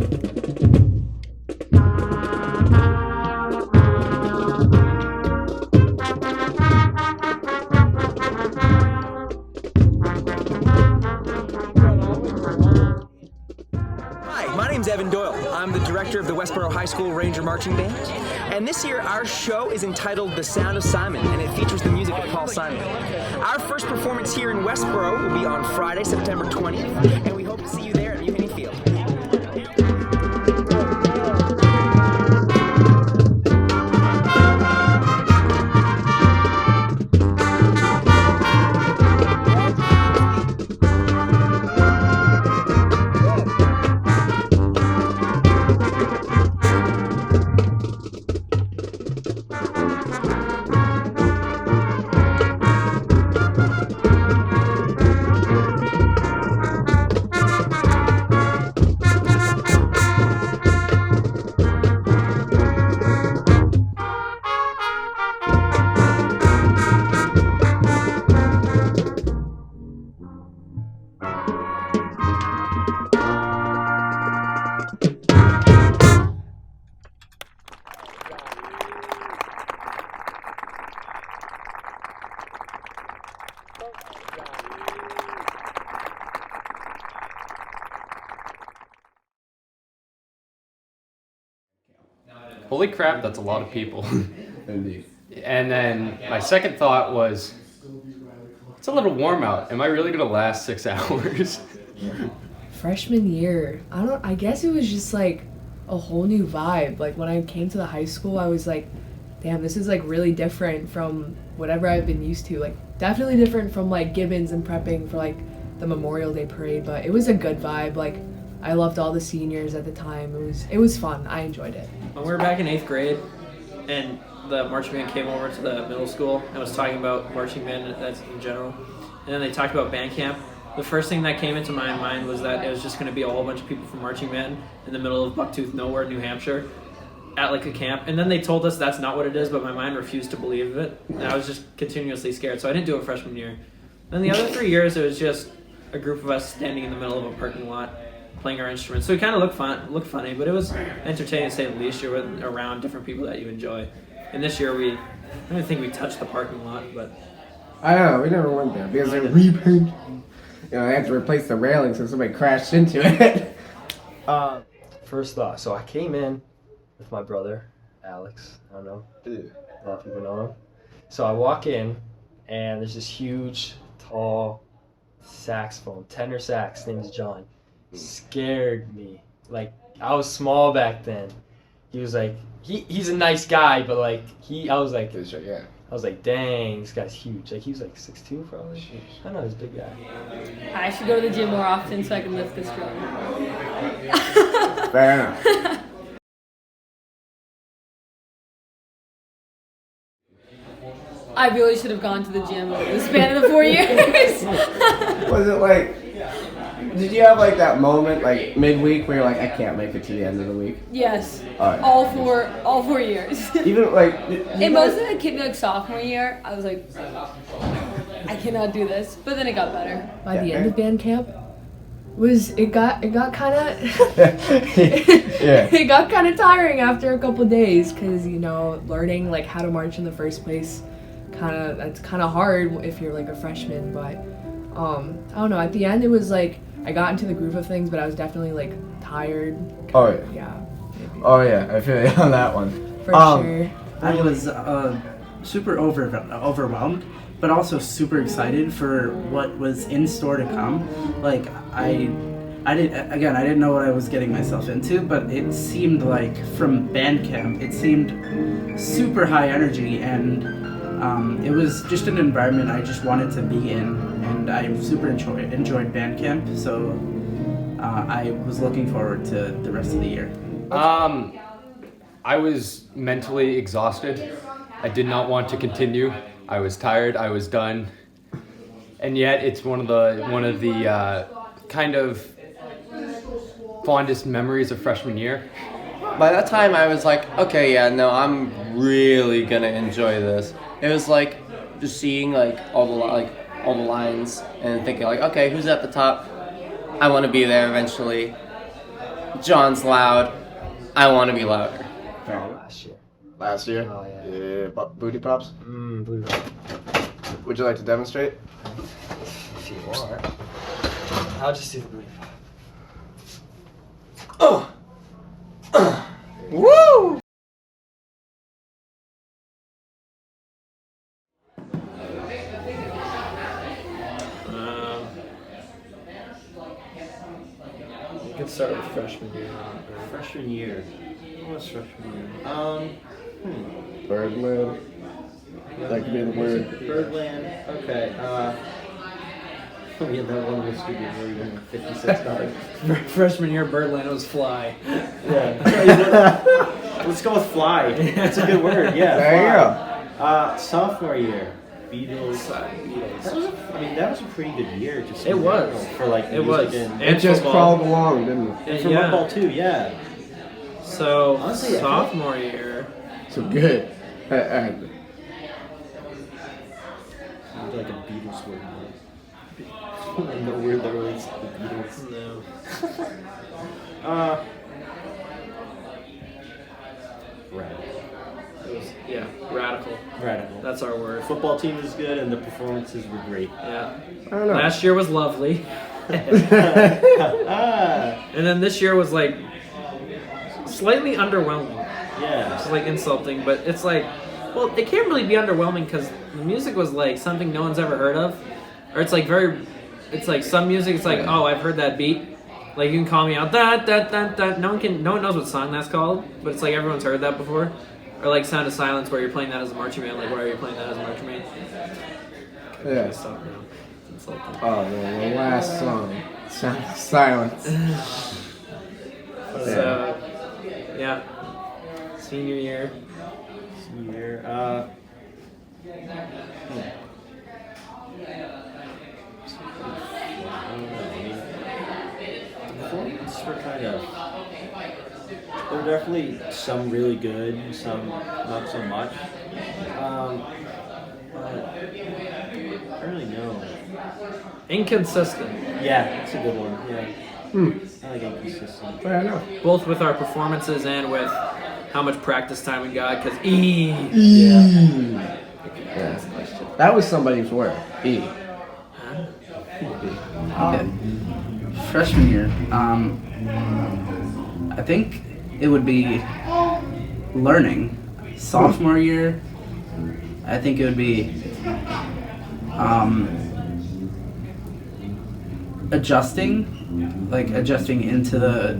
My name's Evan Doyle. I'm the director of the Westboro High School Ranger Marching Band. And this year, our show is entitled The Sound of Simon, and it features the music of Paul Simon. Our first performance here in Westboro will be on Friday, September 20th, and we hope to see you there at Mutiny Field. Holy crap, that's a lot of people. Indeed. And then my second thought was, it's a little warm out. Am I really gonna last 6 hours? Freshman year, I guess it was just like a whole new vibe. Like when I came to the high school, I was like, damn, this is like really different from whatever I've been used to. Like definitely different from like Gibbons and prepping for like the Memorial Day parade, but it was a good vibe. Like I loved all the seniors at the time. It was fun. I enjoyed it. When we were back in 8th grade and the marching band came over to the middle school and was talking about marching band that's in general, and then they talked about band camp, the first thing that came into my mind was that it was just going to be a whole bunch of people from marching band in the middle of Bucktooth nowhere, New Hampshire, at like a camp. And then they told us that's not what it is, but my mind refused to believe it. And I was just continuously scared, so I didn't do it freshman year. Then the other 3 years, it was just a group of us standing in the middle of a parking lot playing our instruments. So it kind of looked funny, but it was entertaining to say the least. You're around different people that you enjoy. And this year I don't think we touched the parking lot, but I know, we never went there because they repainted. You know, they had to replace the railing so somebody crashed into it. First thought, so I came in with my brother, Alex. I don't know. A lot of people know him. So I walk in, and there's this huge, tall saxophone, tenor sax, his name's John. Scared me. Like, I was small back then. He was like, he's a nice guy, but like, I was like, Yeah. I was like, dang, this guy's huge. Like, he was like 6'2" probably. I don't know, he's a big guy. I should go to the gym more often so I can lift this drum. Fair enough. I really should have gone to the gym over the span of the 4 years. Was it like, did you have like that moment like midweek where you're like, I can't make it to the end of the week? Yes. Alright. All 4 years. Even like, And most of it came like sophomore year. I was like, I cannot do this. But then it got better. By the end of band camp, it got kind of it got kind of tiring after a couple of days because learning like how to march in the first place that's kind of hard if you're like a freshman. But I don't know, at the end it was like I got into the groove of things, but I was definitely like tired. Oh yeah, I feel you on that one. For sure. I was super overwhelmed, but also super excited for what was in store to come. Like I didn't know what I was getting myself into, but it seemed like from band camp, it seemed super high energy, and it was just an environment I just wanted to be in, and I super enjoyed band camp. So I was looking forward to the rest of the year. I was mentally exhausted. I did not want to continue. I was tired. I was done. And yet, it's one of the kind of fondest memories of freshman year. By that time, I was like, okay, yeah, no, I'm really gonna enjoy this. It was like just seeing like all the lines and thinking like, okay, who's at the top? I want to be there eventually. John's loud. I want to be louder. Last year. Last year? Oh, yeah. Booty pops? Booty pop. Would you like to demonstrate? If you want. I'll just do the booty pop. Oh! Woo! You can start with freshman year. Freshman year. What was freshman year? Birdland. That could be the word. Birdland. Okay. We had that one with studio where you won $56. Freshman year, Birdland was fly. Yeah. Let's go with fly. That's a good word. Yeah. There you go. Sophomore year. Beatles. That was a pretty good year. Just It in was. general, for like It music was. and It just football. crawled along, didn't it? and for Yeah. football too. Yeah. So, Honestly, I feel sophomore year. So good. Sounds like a Beatles word. I know where that relates to the Beatles. No. Radical. It was, radical. Radical. That's our word. Football team was good and the performances were great. Yeah. I don't know. Last year was lovely. And then this year was like slightly underwhelming. Yeah. It's like insulting, but it's like, well, it can't really be underwhelming because the music was like something no one's ever heard of, or it's like it's like some music. It's like, oh, I've heard that beat. Like you can call me out, that. No one knows what song that's called, but it's like everyone's heard that before. Or like Sound of Silence, where you're playing that as a marching band. Like, why are you playing that as a marching band? Yeah. Stop now. It's insulting. Oh, the last song. Sound of Silence. So, yeah. Senior year. Year. Performances were kind of. There were definitely some really good, some not so much. But I don't really know. Inconsistent. Yeah, that's a good one. Yeah. I like inconsistent. Yeah, I know. Both with our performances and with how much practice time we got, because Yeah. That was somebody's word. E. Freshman year, I think it would be learning. Sophomore year, I think it would be adjusting into the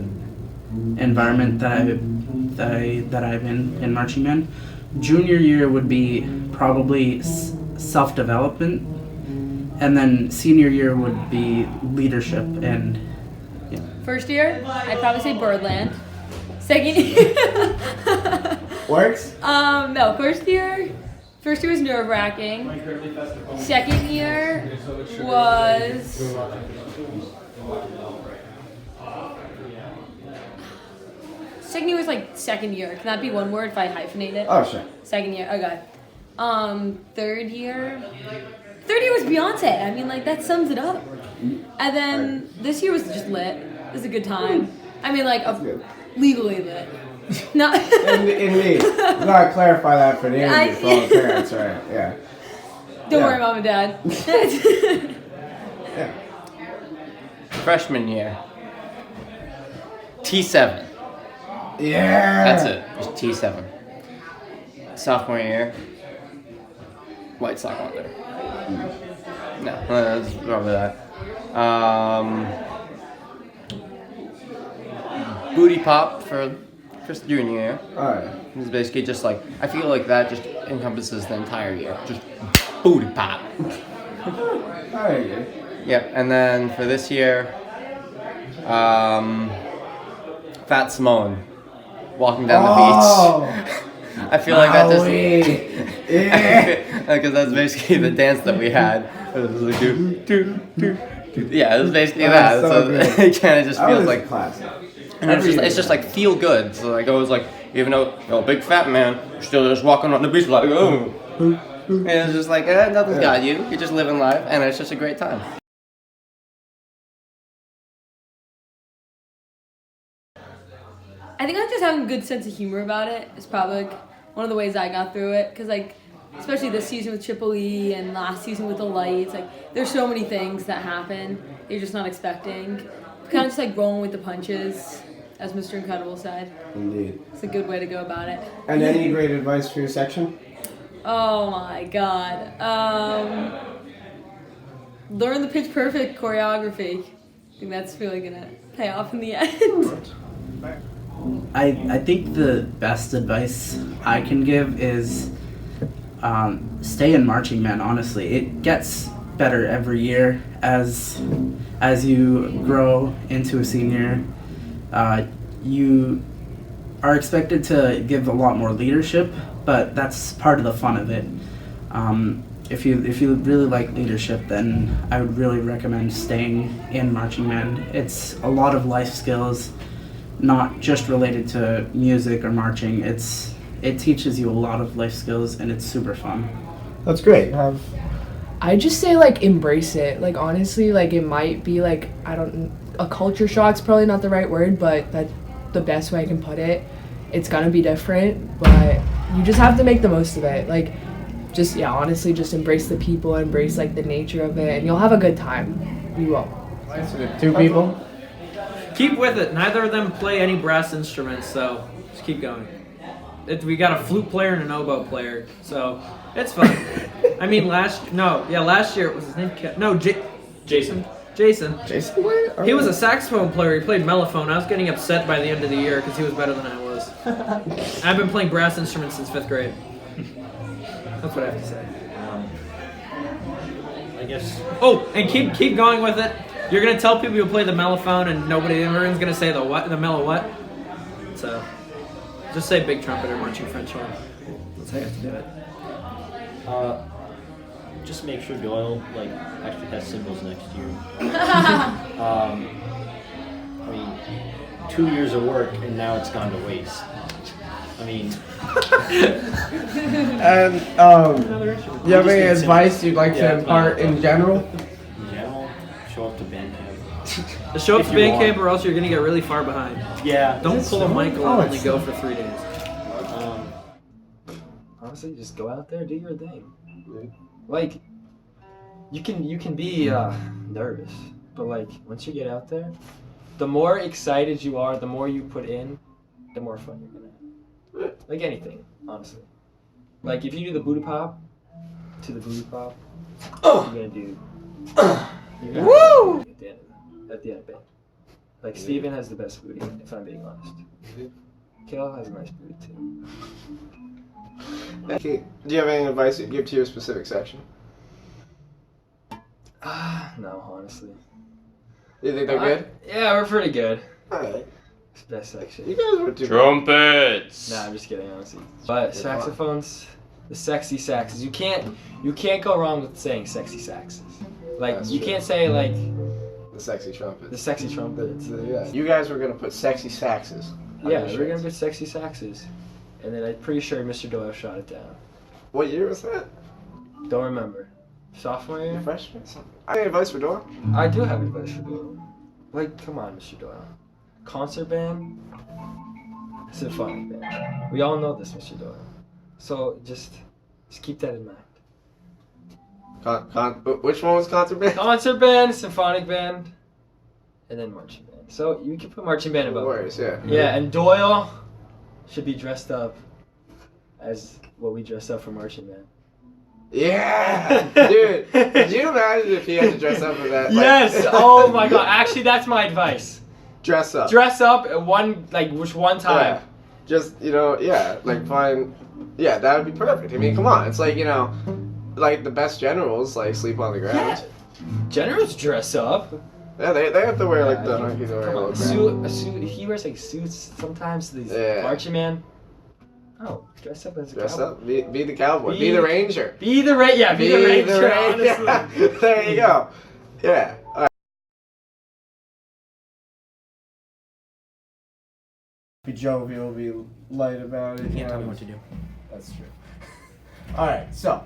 environment that I'm in marching band. Junior year would be probably self-development, and then senior year would be leadership and. Yeah. First year, I'd probably say Birdland. Second Works? no, first year was nerve-wracking. Second year was like second year. Can that be one word if I hyphenate it? Oh, sure. Second year, okay. Third year was Beyonce. I mean, like, that sums it up. And then this year was just lit. It was a good time. I mean, like, good. legally lit. Not. Indeed. We gotta clarify that for the interview for all the parents, right? Yeah. Don't worry, Mom and Dad. Yeah. Freshman year. T7. Yeah. That's it. Just T7. Sophomore year. White Sox Wonder. No, that's probably that. Booty Pop for junior year. Alright. It's basically just like, I feel like that just encompasses the entire year. Just booty pop. Alright. Yep, and then for this year, Fat Samoan, walking down the beach. I feel like that just, Yeah. because that's basically the dance that we had. It was like, yeah, it was basically that. So So good. it kind of just That feels was like, classic. and it's just like feel good. So like I was like, even though you're a big fat man, you're still just walking on the beach like, oh. And it's just like, nothing's got you. You're just living life, and it's just a great time. I think like just having a good sense of humor about it is probably like one of the ways I got through it. Cause like, especially this season with Triple E and last season with the lights, like there's so many things that happen you're just not expecting. Kind of just like rolling with the punches, as Mr. Incredible said. Indeed. It's a good way to go about it. And any great advice for your section? Oh my god. Learn the Pitch Perfect choreography. I think that's really gonna pay off in the end. I think the best advice I can give is stay in marching band. Honestly, it gets better every year as you grow into a senior. You are expected to give a lot more leadership, but that's part of the fun of it. If you really like leadership, then I would really recommend staying in marching band. It's a lot of life skills, not just related to music or marching. It teaches you a lot of life skills, and it's super fun. That's great. I just say like embrace it. Like honestly, like it might be like a culture shock's probably not the right word, but that's the best way I can put it. It's gonna be different, but you just have to make the most of it. Like honestly, just embrace the people, embrace like the nature of it, and you'll have a good time. You will. Two people. Keep with it. Neither of them play any brass instruments, so just keep going. We got a flute player and an oboe player, so it's fun. I mean, last year, was his name? Jason. Jason. He was a saxophone player. He played mellophone. I was getting upset by the end of the year because he was better than I was. I've been playing brass instruments since 5th grade. That's what I have to say. I guess. Oh, and keep going with it. You're gonna tell people you play the mellophone, and everyone's gonna say the mellow what? So, just say big trumpet or marching French horn. That's how you have to do it. Just make sure Doyle actually has cymbals next year. I mean, 2 years of work and now it's gone to waste. I mean. And you have any advice you'd like to impart in general? In general, show up to band camp. Show up to band camp, or else you're gonna get really far behind. Yeah. Don't pull a Michael and only go for 3 days. Honestly, just go out there, do your thing. Like, you can be nervous, but like once you get out there, the more excited you are, the more you put in, the more fun you're gonna have. Like anything, honestly. Like if you do the booty pop to the booty pop, you're gonna do. Woo! At the end of it. Like Steven has the best booty, if I'm being honest. Kale has a nice booty too. Okay. Do you have any advice you'd give to your specific section? No, honestly. You think they're good? Yeah, we're pretty good. Alright. It's the best section. You guys were too Trumpets. Nah, I'm just kidding, honestly. But saxophones, the sexy saxes. You can't go wrong with saying sexy saxes. Like That's you true. can't say like the sexy trumpet. the sexy trumpets. Yeah. You guys were gonna put sexy saxes. on Yeah, your we're gonna shirts. put sexy saxes. And then I'm pretty sure Mr. Doyle shot it down. What year was that? Don't remember. Sophomore year? Freshman? I have any advice for Doyle? I do have advice for Doyle. Like, come on, Mr. Doyle. Concert band, symphonic band. We all know this, Mr. Doyle. So just keep that in mind. Which one was concert band? Concert band, symphonic band, and then marching band. So you can put marching band above. No worries, yeah. Yeah, and Doyle should be dressed up as what we dress up for marching band. Yeah! Dude, could you imagine if he had to dress up for that? Yes! Oh my god. Actually, that's my advice. Dress up. Dress up at one time. Yeah. Just, find... Yeah, that would be perfect. I mean, come on. It's like, like the best generals, sleep on the ground. Yeah. Generals dress up. Yeah, they have to wear, the hunky dory. Come on, a suit. He wears, suits sometimes to these marching man. Oh, dress up as a Dress cowboy. up. Be the cowboy. Be the ranger. Be the ranger. Yeah, be the ranger, honestly. Yeah. There you go. Yeah. All right. Be jovial, be light about it. You can't tell me what to do. That's true. All right, so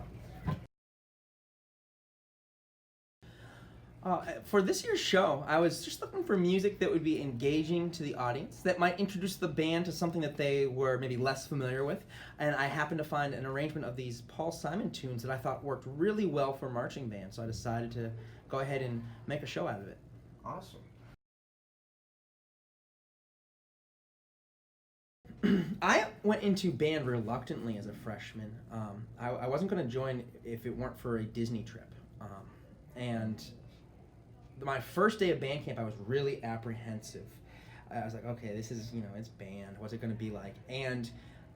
For this year's show, I was just looking for music that would be engaging to the audience, that might introduce the band to something that they were maybe less familiar with. And I happened to find an arrangement of these Paul Simon tunes that I thought worked really well for marching band. So I decided to go ahead and make a show out of it. Awesome. I went into band reluctantly as a freshman. I wasn't going to join if it weren't for a Disney trip. And my first day of band camp, I was really apprehensive. I was like, okay, this is, it's band. What's it going to be like? And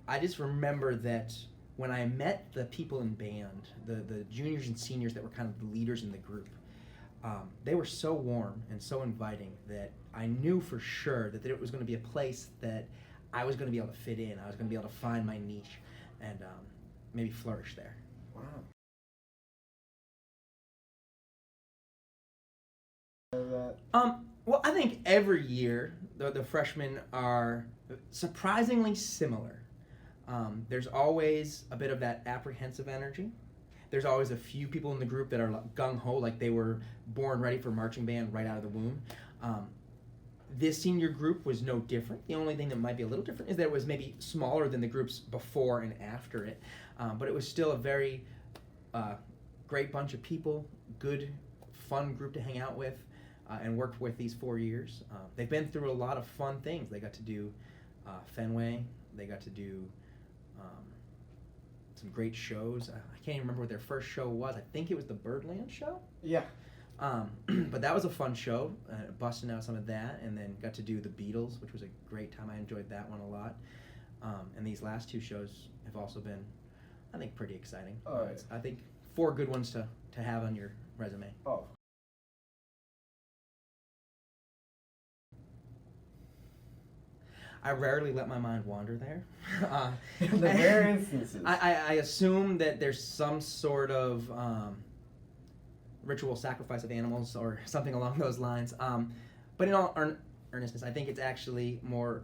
I just remember that when I met the people in band, the juniors and seniors that were kind of the leaders in the group, they were so warm and so inviting that I knew for sure that it was going to be a place that I was going to be able to fit in. I was going to be able to find my niche and maybe flourish there. Wow. Well, I think every year the freshmen are surprisingly similar. There's always a bit of that apprehensive energy. There's always a few people in the group that are gung-ho, like they were born ready for marching band right out of the womb. This senior group was no different. The only thing that might be a little different is that it was maybe smaller than the groups before and after it. But it was still a very great bunch of people, good, fun group to hang out with. And worked with these 4 years. They've been through a lot of fun things. They got to do Fenway. They got to do some great shows. I can't even remember what their first show was. I think it was the Birdland show. Yeah. But that was a fun show, busting out some of that, and then got to do the Beatles, which was a great time. I enjoyed that one a lot. And these last 2 shows have also been, I think, pretty exciting. Oh, right. I think 4 good ones to have on your resume. Oh. I rarely let my mind wander there. In the rare instances. I assume that there's some sort of ritual sacrifice of animals or something along those lines. But in all earnestness, I think it's actually more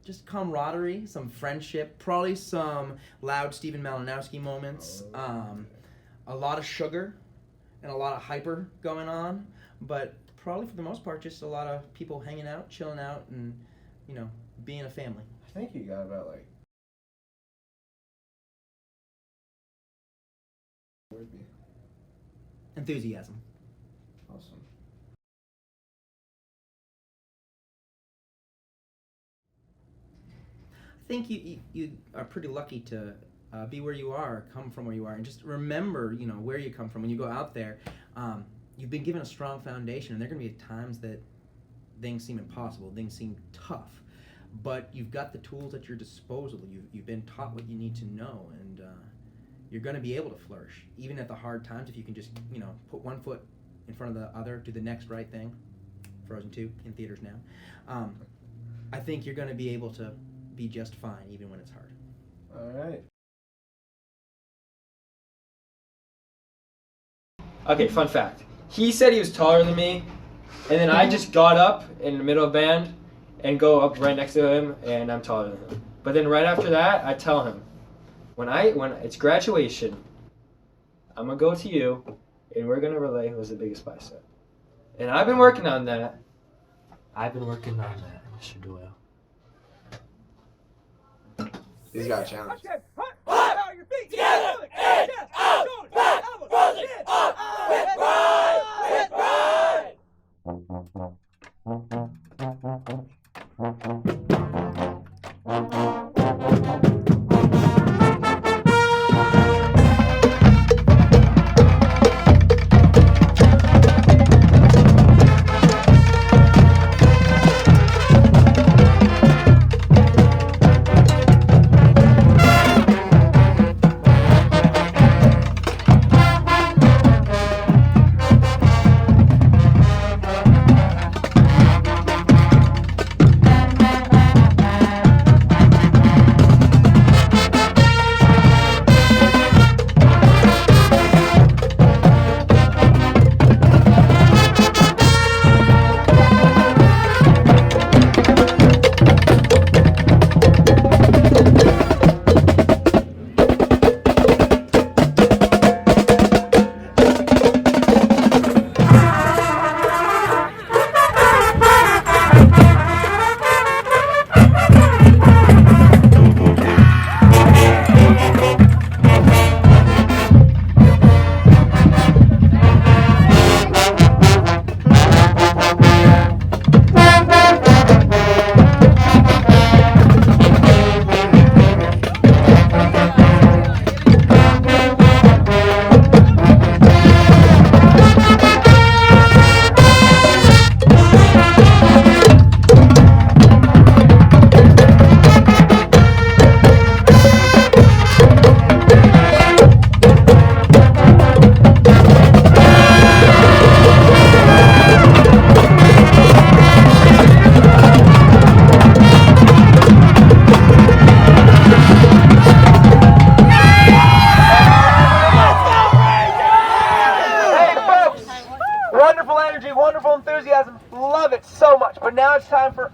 just camaraderie, some friendship, probably some loud Stephen Malinowski moments, a lot of sugar and a lot of hyper going on, but probably for the most part just a lot of people hanging out, chilling out, and being a family. I think you got about Enthusiasm. Awesome. I think you are pretty lucky to be where you are, come from where you are, and just remember, where you come from. When you go out there, you've been given a strong foundation, and there are going to be times that things seem impossible, things seem tough. But you've got the tools at your disposal. You've been taught what you need to know, and you're going to be able to flourish, even at the hard times, if you can just, put one foot in front of the other, do the next right thing. Frozen 2 in theaters now. I think you're going to be able to be just fine, even when it's hard. All right. Okay, fun fact. He said he was taller than me, and then I just got up in the middle of band and go up right next to him, and I'm taller than him. But then right after that, I tell him, when it's graduation, I'm gonna go to you, and we're gonna relay who's the biggest bicep. And I've been working on that. Mr. Doyle. He's got a challenge.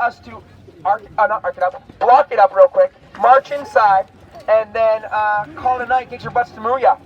us to not arc it up, block it up real quick, march inside, and then call it a night, get your butts to Maria.